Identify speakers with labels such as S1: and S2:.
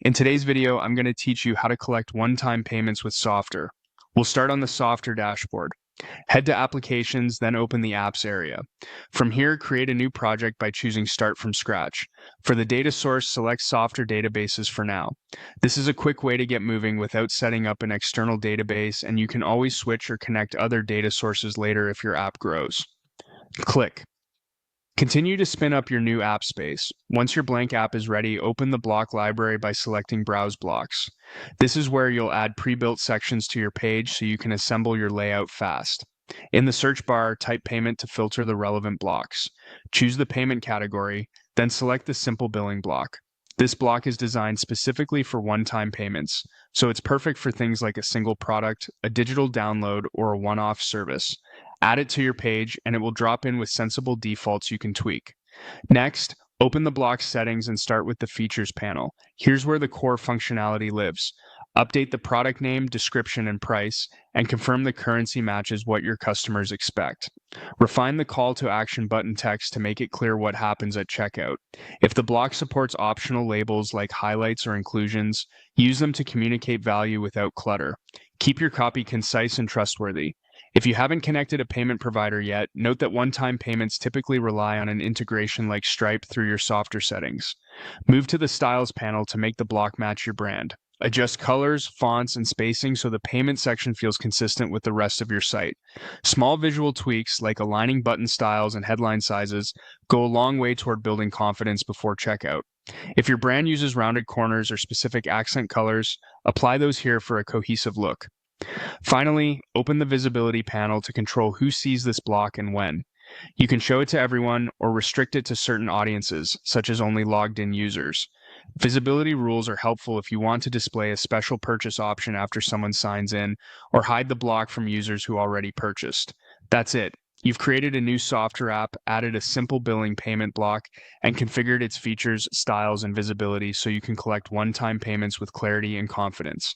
S1: In today's video, I'm going to teach you how to collect one-time payments with Softr. We'll start on the Softr dashboard. Head to Applications, then open the Apps area. From here, create a new project by choosing Start from Scratch. For the data source, select Softr Databases for now. This is a quick way to get moving without setting up an external database, and you can always switch or connect other data sources later if your app grows. Click. Continue to spin up your new app space. Once your blank app is ready, open the block library by selecting Browse Blocks. This is where you'll add pre-built sections to your page so you can assemble your layout fast. In the search bar, type payment to filter the relevant blocks. Choose the payment category, then select the simple billing block. This block is designed specifically for one-time payments, so it's perfect for things like a single product, a digital download, or a one-off service. Add it to your page, and it will drop in with sensible defaults you can tweak. Next, open the block settings and start with the Features panel. Here's where the core functionality lives. Update the product name, description, and price, and confirm the currency matches what your customers expect. Refine the call to action button text to make it clear what happens at checkout. If the block supports optional labels like highlights or inclusions, use them to communicate value without clutter. Keep your copy concise and trustworthy. If you haven't connected a payment provider yet, note that one-time payments typically rely on an integration like Stripe through your Softr settings. Move to the Styles panel to make the block match your brand. Adjust colors, fonts, and spacing so the payment section feels consistent with the rest of your site. Small visual tweaks like aligning button styles and headline sizes go a long way toward building confidence before checkout. If your brand uses rounded corners or specific accent colors, apply those here for a cohesive look. Finally, open the visibility panel to control who sees this block and when. You can show it to everyone or restrict it to certain audiences, such as only logged-in users. Visibility rules are helpful if you want to display a special purchase option after someone signs in, or hide the block from users who already purchased. That's it. You've created a new Softr app, added a simple billing payment block, and configured its features, styles, and visibility so you can collect one-time payments with clarity and confidence.